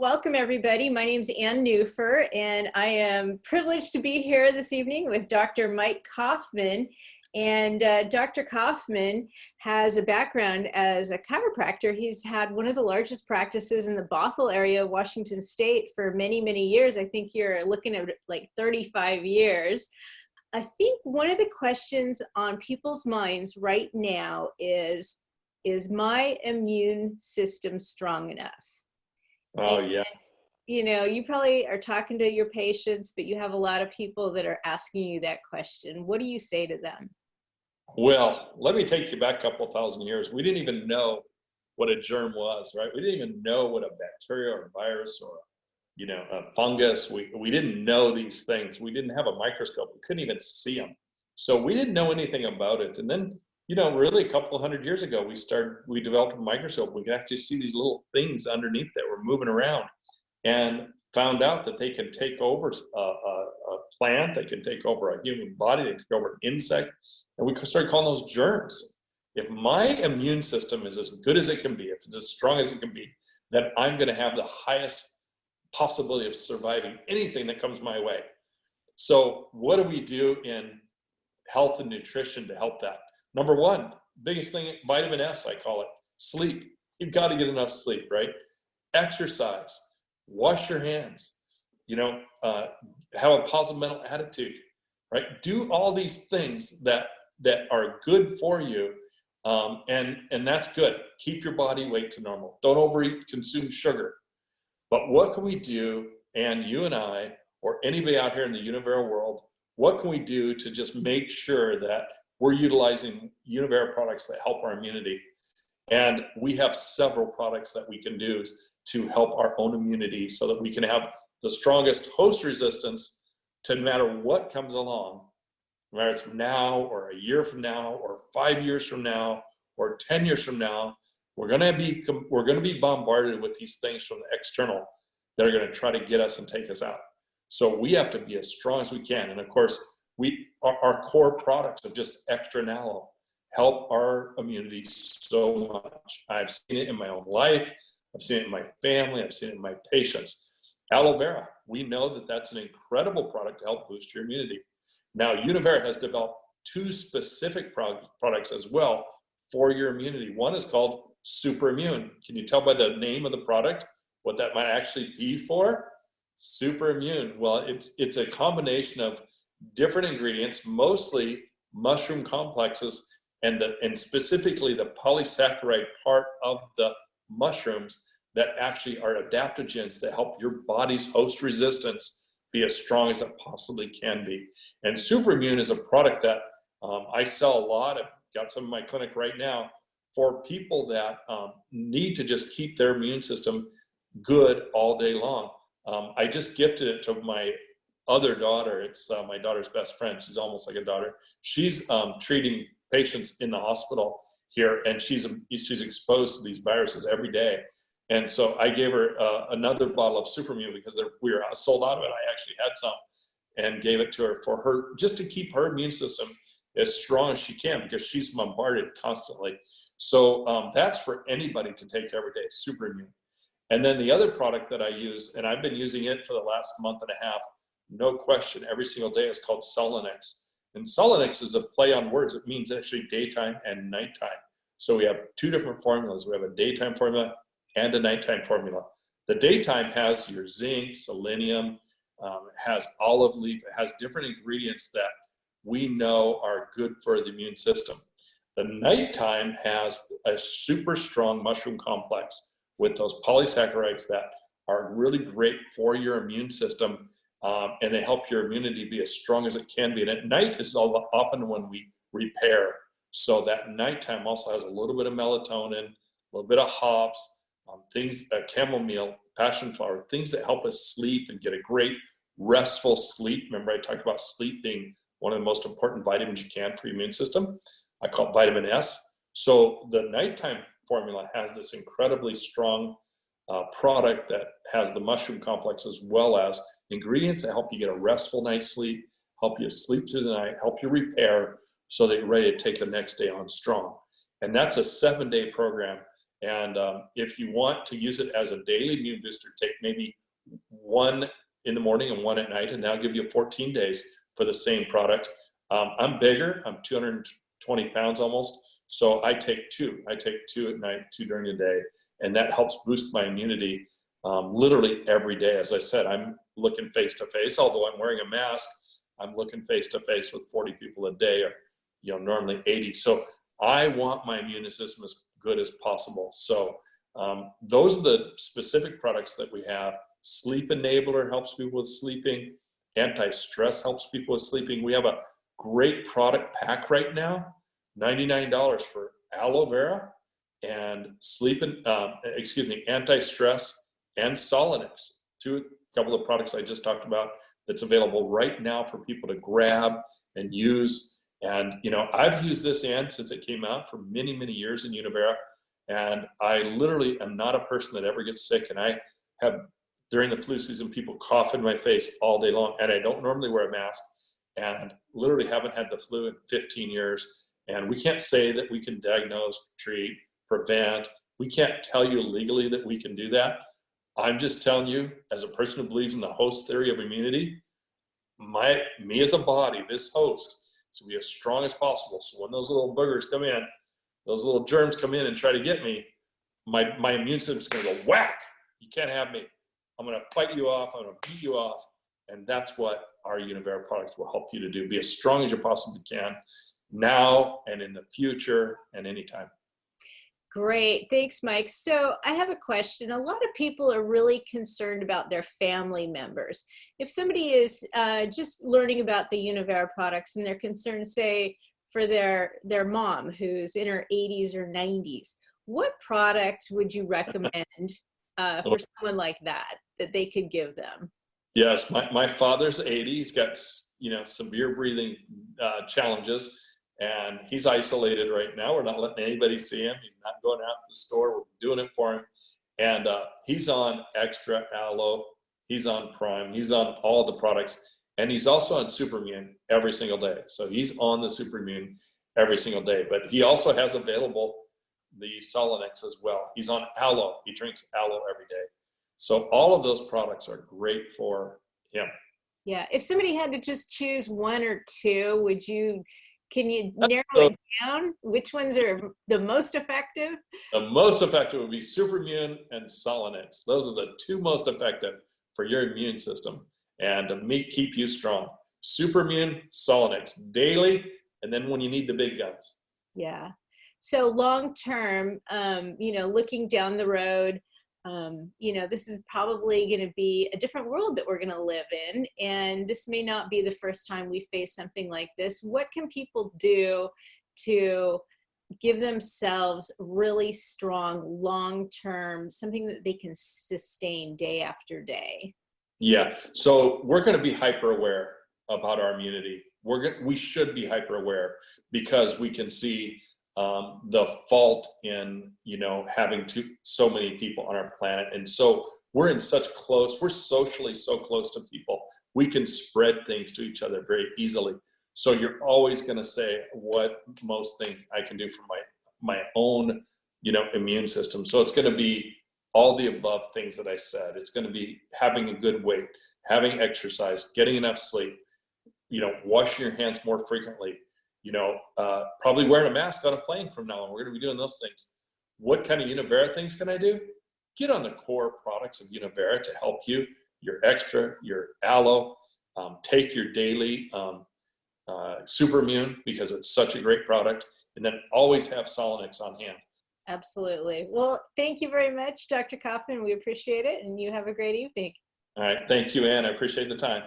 Welcome everybody. My name is Ann Newfer and I am privileged to be here this evening with Dr. Mike Kaufman. And Dr. Kaufman has a background as a chiropractor. He's had one of the largest practices in the Bothell area of Washington State for many, many years. I think you're looking at like 35 years. I think one of the questions on people's minds right now is my immune system strong enough? Oh, yeah. You know, you probably are talking to your patients, but you have a lot of people that are asking you that question. What do you say to them? Well, let me take you back a couple thousand years. We didn't even know what a germ was, right? We didn't even know what a bacteria or a virus or, a fungus. We didn't know these things. We didn't have a microscope. We couldn't even see them. So we didn't know anything about it. And then, really a couple hundred years ago, we developed a microscope. We could actually see these little things underneath that were moving around, and found out that they can take over a plant, they can take over a human body, they can take over an insect, and we started calling those germs. If my immune system is as good as it can be, if it's as strong as it can be, then I'm going to have the highest possibility of surviving anything that comes my way. So what do we do in health and nutrition to help that? Number one, biggest thing, vitamin S, I call it, sleep. You've got to get enough sleep, right? Exercise, wash your hands, have a positive mental attitude, right? Do all these things that are good for you, and that's good. Keep your body weight to normal. Don't overeat, consume sugar. But what can we do, and you and I, or anybody out here in the Univera world, what can we do to just make sure that we're utilizing Univera products that help our immunity? And we have several products that we can do to help our own immunity so that we can have the strongest host resistance to no matter what comes along, whether it's now or a year from now or 5 years from now or 10 years from now. We're going to be bombarded with these things from the external that are going to try to get us and take us out. So we have to be as strong as we can. And of course, our core products of just extra and aloe help our immunity so much. I've seen it in my own life. I've seen it in my family. I've seen it in my patients. Aloe Vera, we know that that's an incredible product to help boost your immunity. Now, Univera has developed two specific products as well for your immunity. One is called Super Immune. Can you tell by the name of the product what that might actually be for? Super Immune. Well, it's a combination of different ingredients, mostly mushroom complexes, and specifically the polysaccharide part of the mushrooms that actually are adaptogens that help your body's host resistance be as strong as it possibly can be. And Super Immune is a product that I sell a lot. I've got some in my clinic right now for people that need to just keep their immune system good all day long. I just gifted it to my other daughter. It's my daughter's best friend. She's almost like a daughter. She's treating patients in the hospital here, and she's exposed to these viruses every day. And so I gave her another bottle of Super Immune because we were sold out of it. I actually had some and gave it to her for her, just to keep her immune system as strong as she can, because she's bombarded constantly. So that's for anybody to take every day, Super Immune. And then the other product that I use, and I've been using it for the last month and a half, no question, every single day, is called Selenix. And Selenix is a play on words. It means actually daytime and nighttime. So we have two different formulas. We have a daytime formula and a nighttime formula. The daytime has your zinc, selenium, has olive leaf, it has different ingredients that we know are good for the immune system. The nighttime has a super strong mushroom complex with those polysaccharides that are really great for your immune system, and they help your immunity be as strong as it can be. And at night is often when we repair. So that nighttime also has a little bit of melatonin, a little bit of hops, things, chamomile, passion flower, things that help us sleep and get a great restful sleep. Remember, I talked about sleep being one of the most important vitamins you can for your immune system. I call it vitamin S. So the nighttime formula has this incredibly strong product that has the mushroom complex as well as ingredients that help you get a restful night's sleep, help you sleep through the night, help you repair so that you're ready to take the next day on strong. And that's a 7-day program. And if you want to use it as a daily immune booster, take maybe one in the morning and one at night, and that'll give you 14 days for the same product. I'm bigger, I'm 220 pounds almost, so I take two. I take two at night, two during the day, and that helps boost my immunity literally every day. As I said, I'm looking face to face, although I'm wearing a mask, I'm looking face to face with 40 people a day, or normally 80. So I want my immune system as good as possible. So those are the specific products that we have. Sleep Enabler helps people with sleeping. Anti-stress helps people with sleeping. We have a great product pack right now, $99 for Aloe Vera and anti-stress and Solonex, a couple of products I just talked about that's available right now for people to grab and use. And I've used this since it came out for many, many years in Univera, and I literally am not a person that ever gets sick. And I have, during the flu season, people cough in my face all day long, and I don't normally wear a mask, and literally haven't had the flu in 15 years. And we can't say that we can diagnose, treat, prevent. We can't tell you legally that we can do that. I'm just telling you, as a person who believes in the host theory of immunity, me as a body, this host, to be as strong as possible. So when those little boogers come in, those little germs come in and try to get me, my immune system's gonna go whack. You can't have me. I'm gonna fight you off. I'm gonna beat you off. And that's what our Univera products will help you to do. Be as strong as you possibly can, now and in the future and anytime. Great. Thanks, Mike. So I have a question. A lot of people are really concerned about their family members. If somebody is just learning about the Univera products and they're concerned, say, for their mom who's in her 80s or 90s, what product would you recommend for someone like that they could give them? Yes, my father's 80. He's got severe breathing challenges. And he's isolated right now. We're not letting anybody see him. He's not going out to the store. We're doing it for him. And he's on Extra Aloe. He's on Prime. He's on all the products. And he's also on Supermune every single day. So he's on the Supermune every single day. But he also has available the Solonex as well. He's on Aloe. He drinks Aloe every day. So all of those products are great for him. Yeah. If somebody had to just choose one or two, can you narrow it down? Which ones are the most effective? The most effective would be Supermune and Solonex. Those are the two most effective for your immune system and to keep you strong. Supermune, Solonex, daily, and then when you need the big guns. Yeah. So long term, looking down the road, this is probably going to be a different world that we're going to live in. And this may not be the first time we face something like this. What can people do to give themselves really strong, long-term, something that they can sustain day after day? Yeah. So we're going to be hyper aware about our immunity. We should be hyper aware because we can see the fault in having so many people on our planet. And so we're socially so close to people, we can spread things to each other very easily. So you're always going to say, what most think I can do for my own immune system. So it's going to be all the above things that I said. It's going to be having a good weight, having exercise, getting enough sleep, washing your hands more frequently, probably wearing a mask on a plane from now on. We're going to be doing those things. What kind of Univera things can I do? Get on the core products of Univera to help you, your Extra, your Aloe. Take your daily Supermune because it's such a great product. And then always have Solonex on hand. Absolutely. Well, thank you very much, Dr. Kaufman. We appreciate it. And you have a great evening. All right. Thank you, Ann. I appreciate the time.